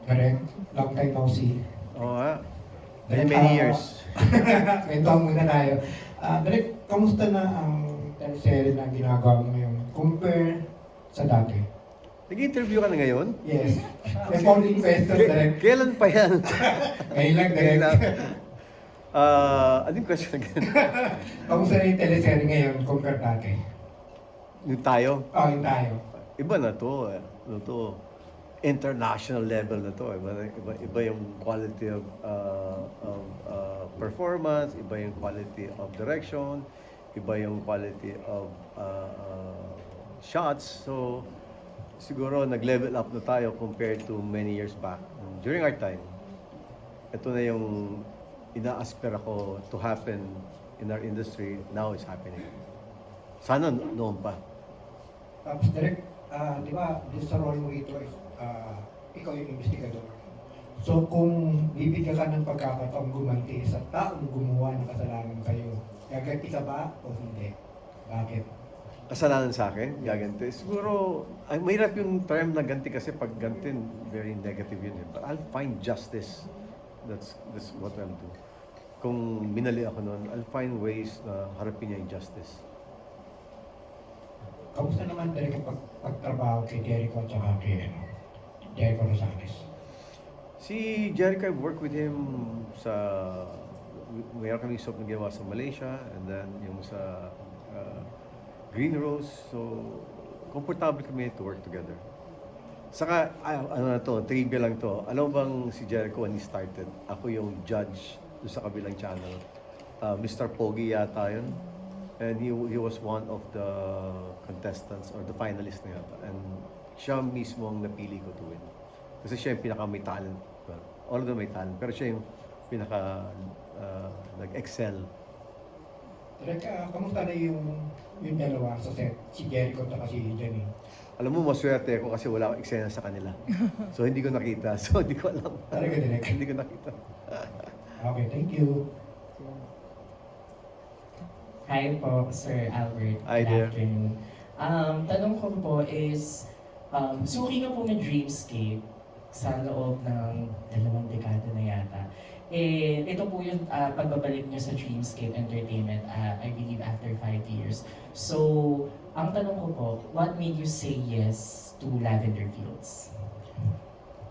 Correct. Long time no see. Oo nga. Direk, Many years. kwentuhan muna tayo. Direk, kamusta na ang teleserye na ginagawa mo ngayon? Compare sa dati. Nag-interview ka na ngayon? Yes. May founding question, Direk. Kailan pa yan? Ngayon lang, Direk. Kailan? Anong question again? Kamusta na yung teleserye ngayon compare dati? Yung tayo? Yung tayo. Iba na to. Ano to? International level na to. Iba yung quality of performance, iba yung quality of direction, iba yung quality of shots. So, siguro nag-level up na tayo compared to many years back. During our time, ito na yung ina-aspire ako to happen in our industry. Now it's happening. Sana noon pa. Tapos, Direk, di ba, dito sa role mo ito, ikaw yung investigador. So, kung bibigyan ka ng pagkakataong gumanti sa taong gumawa ng kasalanan sa'yo, gaganti ka ba o hindi? Bakit? Kasalanan sa akin, gaganti. Siguro, ay, mahirap yung term na ganti kasi pag ganti, very negative yun. But I'll find justice. That's what I'll do. Kung minali ako noon, I'll find ways na harapin niya yung justice. Kamusta naman Derek ang pagtrabaho kay Jericho at saka kay Jericho Rosales? Si Jericho, I've worked with him sa... Mayroon kami soap na ginawa sa Malaysia and then yung sa Green Rose. So, comfortable kami to work together. Saka, ano na to, trivia lang to. Alam mo bang si Jericho when he started, ako yung judge doon sa kabilang channel. Mr. Pogi yata yun. And he was one of the contestants or the finalists na yata. And siya mismo ang napili ko to win. Kasi siya yung pinaka may talent. Well, all of them may talent. Pero siya yung pinaka nag-excel. Derek, kamusta na yung dalawa sa set? Si Jericho at si Jenny? Alam mo, maswerte ako kasi wala akong eksena sa kanila. So, hindi ko nakita. So, hindi ko alam. Talaga, Derek? Hindi ko nakita. Okay, thank you. Hi po, Sir Albert. Hi Good there. afternoon. Tanong ko po is, suki ka po ng Dreamscape sa loob ng 2 dekada na yata. Eh, ito po yung pagbabalik niyo sa Dreamscape Entertainment, I believe after 5 years. So, ang tanong ko po, what made you say yes to Lavender Fields?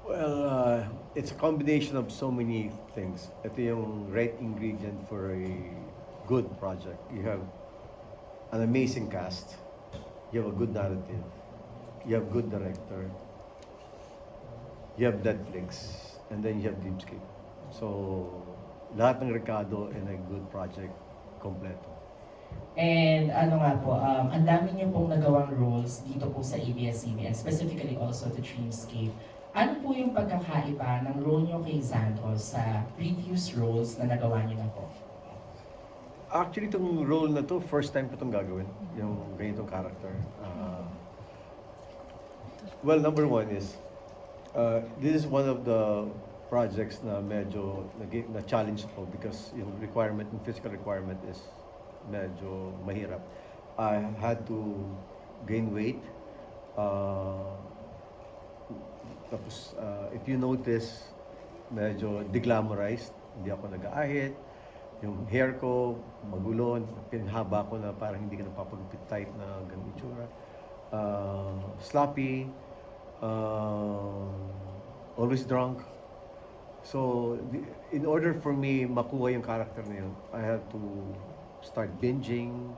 Well, it's a combination of so many things. Ito yung right ingredient for a good project. You have an amazing cast. You have a good narrative. You have good director. You have Netflix. And then you have Dreamscape. So, lahat ng rekado in a good project, kompleto. And ano nga po, ang dami niyo pong nagawang roles dito po sa ABS-CBN, specifically also to Dreamscape. Ano po yung pagkakaiba ng role niyo kay Santos sa previous roles na nagawa niyo na po? Actually, itong role na to, first time ko itong gagawin. Yung ganitong character. Well, number one is, this is one of the projects na medyo na-challenge ko because yung requirement, yung physical requirement is medyo mahirap. I had to gain weight. Tapos, if you notice, medyo deglamorized. Hindi ako nag-aahit. Yung hair ko, magulo, pinhaba ko na parang hindi ka napapagupit type na ganun itsura. Sloppy, always drunk. So, in order for me makuha yung character na yun, I have to start binging,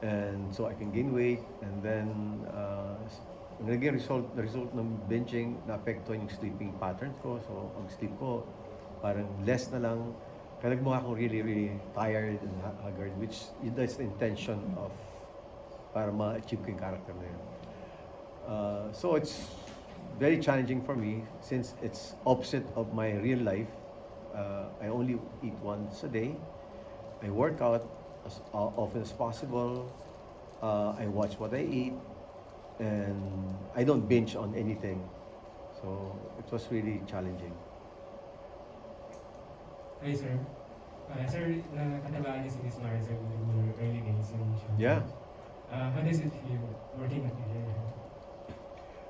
and so I can gain weight, and then, naging result ng binging, naapektuhan yung sleeping pattern ko. So, ang sleep ko, parang less na lang. Kaya nagmukha akong really, really tired and haggard, which that's the intention of para ma-achieve ko yung character na yun. So it's very challenging for me since it's opposite of my real life. I only eat once a day. I work out as often as possible. I watch what I eat. And I don't binge on anything. So it was really challenging. Hi, sir. Sir, nakatabahan niyo si Miss Marisa in your early days in show. Yeah. How does it feel working with her?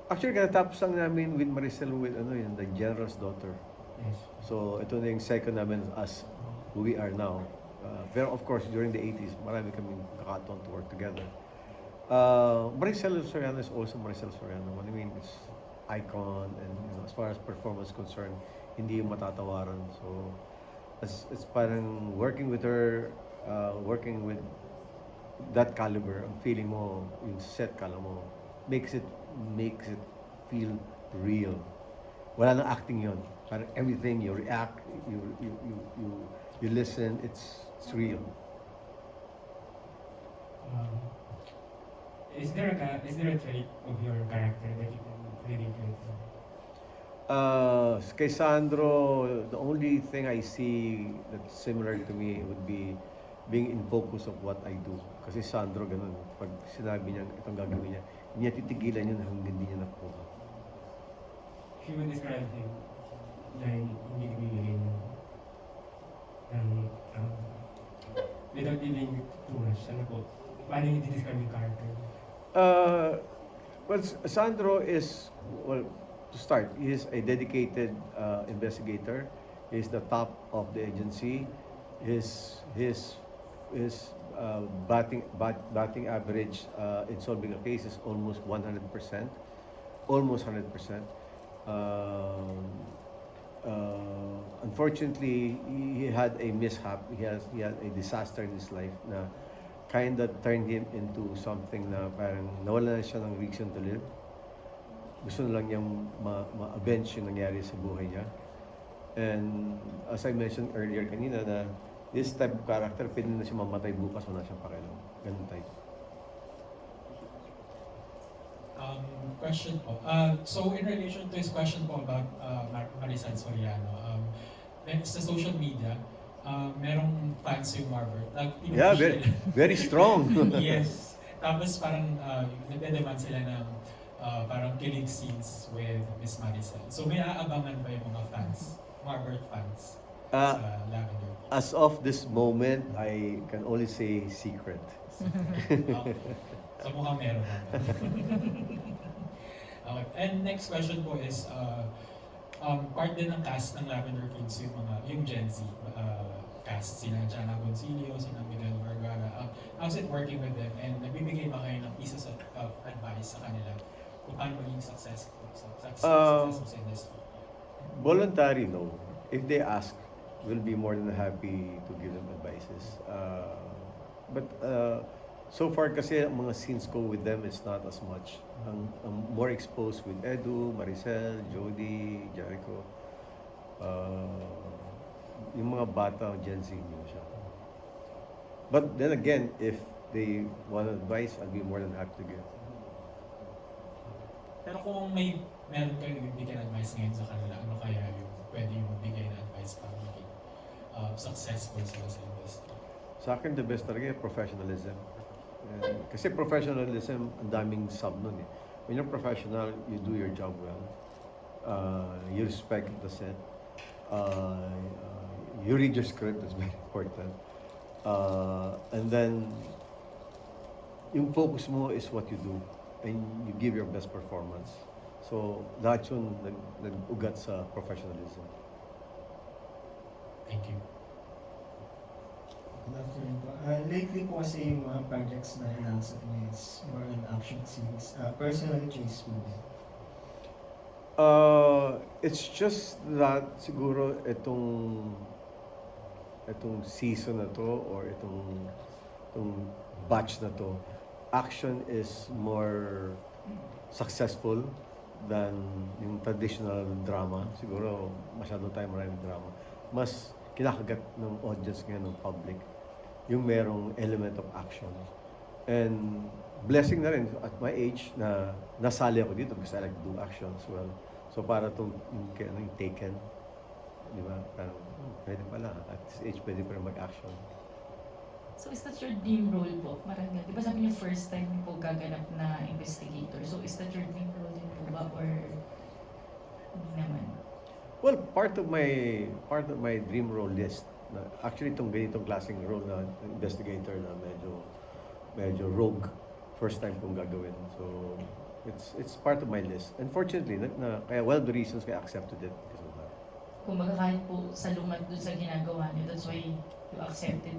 Actually, katapos lang namin with Maricel with the General's Daughter. Yes. So, ito na yung second namin as who we are now. Pero of course, during the 80s, marami kaming nakataon to work together. Maricel Soriano is also Maricel Soriano. I mean, it's icon and as far as performance concerned, hindi yung matatawaran. So, it's parang working with her, working with that caliber, ang feeling mo, yung set kala mo, makes it feel real. Wala nang acting yon. Parang everything you react, you listen, it's real. Um, is there a trait of your character that you can relate with? Kay Sandro, the only thing I see that's similar to me would be being in focus of what I do. Kasi Sandro, ganun. Pag sinabi niya, itong gagawin niya, hindi niya titigilan yun hanggang hindi niya nakuha. If you would describe him, dahil hindi bibigyan ng without giving too much, ano po, paano yung describe yung character? Well, Sandro is, to start, he is a dedicated investigator. He is the top of the agency. His batting average in solving a case is almost 100%. Almost 100%. Unfortunately, he had a mishap. He had a disaster in his life na kind of turned him into something na parang nawala na siya ng reason to live. Gusto na lang niyang ma-avenge yung nangyari sa buhay niya. And as I mentioned earlier kanina na this type of character, pwede na siya mamatay bukas, wala siyang pakialam. Ganun type. Question po. So in relation to his question po about Maricel Soriano, sa social media, merong fans yung Marbert. Yeah, very strong. Yes. Tapos parang nagde-demand sila ng parang killing scenes with Miss Maricel. So may aabangan ba yung mga fans, Marbert fans, sa Lavender? As of this moment, I can only say secret. So mukhang meron naman. Okay. And next question po is, part din ng cast ng Lavender Kings yung Gen Z cast, sina Jana Goncillo, sina Miguel Vergara. How's it working with them? And nagbibigay ba kayo ng pieces of advice sa kanila kung paano maging successful sa industry? Voluntary, no. If they ask, we'll be more than happy to give them advices. But so far kasi ang mga scenes ko with them is not as much. I'm more exposed with Edu, Maricel, Jody, Jericho. Yung mga bata, Gen Z, yun siya. But then again, if they want advice, I'll be more than happy to give. Pero kung meron kayo bibigyan advice ngayon sa kanila, ano kaya yung pwede yung magbigay na advice para maging successful sila sa industry? Sa akin, the best talaga yung professionalism. Kasi professionalism, ang daming sub nun eh. When you're professional, you do your job well. You respect the set. You read your script, that's very important. And then, yung focus mo is what you do. And you give your best performance. So, lahat yun nag-ugat sa professionalism. Thank you. Good afternoon po. Lately po kasi yung mga projects na hinasap niya is more on action scenes. Personal choice po ba? It's just that siguro itong season na to or itong batch na to, action is more successful than yung traditional drama. Siguro masyado tayo maraming drama. Mas kinakagat ng audience ngayon, ng public, yung merong element of action. And blessing na rin at my age na nasali ako dito because I like to do action as well. So para itong yung Taken, di ba? Parang pwede pala. At this age, pwede pa rin mag-action. So is that your dream role po? Parang di ba sabi niyo first time niyo po gaganap na investigator? So is that your dream role din po ba or hindi naman? Well, part of my dream role list, actually itong ganitong klaseng role na investigator na medyo rogue, first time kong gagawin. So It's part of my list. Unfortunately, kaya one of the reasons I accepted it because of that. Kumbaga kahit po salungat dun sa ginagawa niyo, that's why you accepted.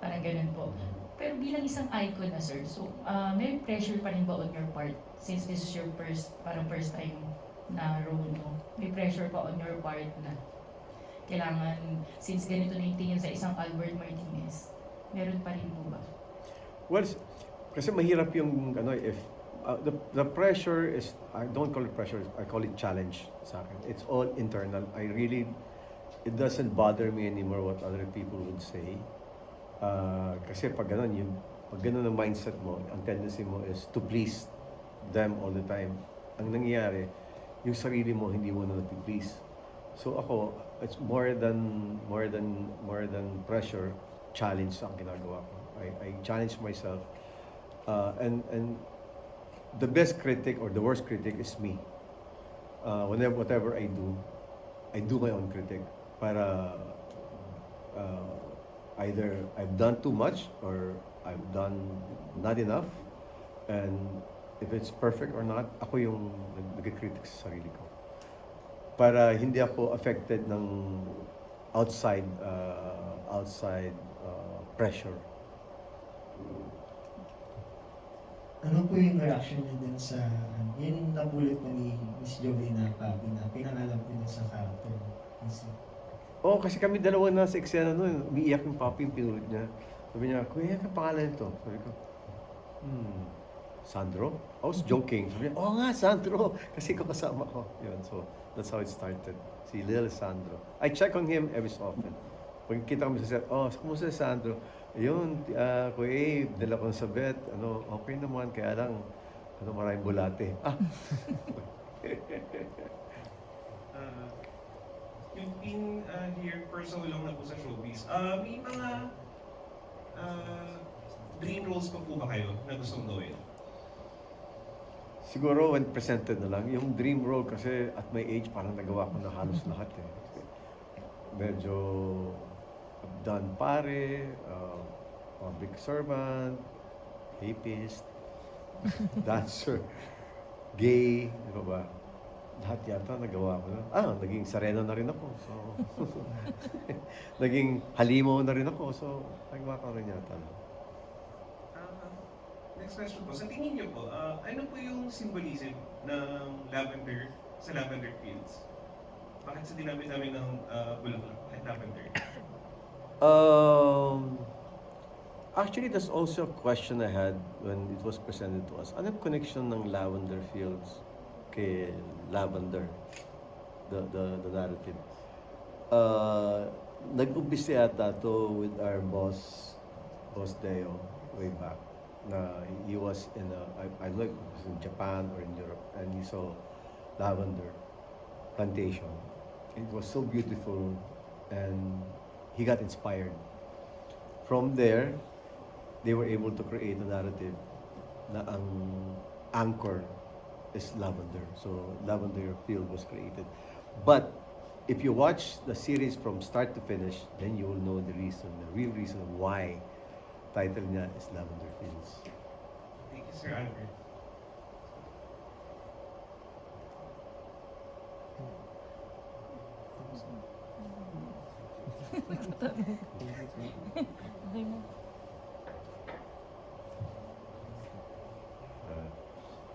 Parang ganun po. Pero bilang isang icon na sir, so may pressure pa rin ba on your part since this is your first time na role mo? May pressure pa on your part na kailangan, since ganito na yung tingin sa isang Albert Martinez, meron pa rin po ba? Well, kasi mahirap yung if the pressure is, I don't call it pressure, I call it challenge sa akin. It's all internal. It doesn't bother me anymore what other people would say. Kasi pag ganun ang mindset mo, ang tendency mo is to please them all the time. Ang nangyayari, yung sarili mo hindi mo na nati-please. So ako, it's more than pressure, challenge ang ginagawa ko. I challenge myself. And the best critic or the worst critic is me. Whatever I do my own critic. Para either I've done too much or I've done not enough. And if it's perfect or not, ako yung nag-critic sa sarili ko. Para hindi ako affected ng outside pressure. Ano po yung reaction niyo din sa, yun napulot po ni Miss Joey na Papi na pinangalan po niya sa character. Oo, kasi kami dalawa na sa eksena noon, umiiyak yung Papi yung pinulot niya. Sabi niya, kuya, ang pangalan nito? Sabi ko, Sandro? I was joking. Sabi niya, oo nga, Sandro. Kasi ko kasama ko. Yun, so that's how it started. Si Lil Sandro. I check on him every so often. Pag kita kami sa set, kumusta si Sandro? Yun, kuya, dala ko sa vet. Okay naman, kaya lang, maraming bulate. You've been here for so long na po sa showbiz. May mga dream roles pa po ba kayo na gustong gawin? Siguro when presented na lang. Yung dream role kasi at my age, parang nagawa ko na halos lahat eh. Medyo I've done pare, public servant, rapist, dancer, gay, di ba? Lahat yata nagawa ko na. Naging Sereno na rin ako. So, naging Halimaw na rin ako. So, nagawa ko rin yata. Next question po. Sa tingin niyo po, ano po yung symbolism ng lavender sa lavender fields? Bakit sa dinami-dami ng bulaklak at lavender? Actually, that's also a question I had when it was presented to us. Anong connection ng lavender fields kay lavender, the narrative? Nag-umpisa yata to with our boss Deo, way back. He was in I don't know if it was in Japan or in Europe, and he saw lavender plantation. It was so beautiful, and he got inspired. From there, they were able to create a narrative na ang anchor is lavender. So lavender field was created. But if you watch the series from start to finish, then you will know the real reason why title niya is Lavender Fields. Thank you, Sir Albert.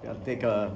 I'll take a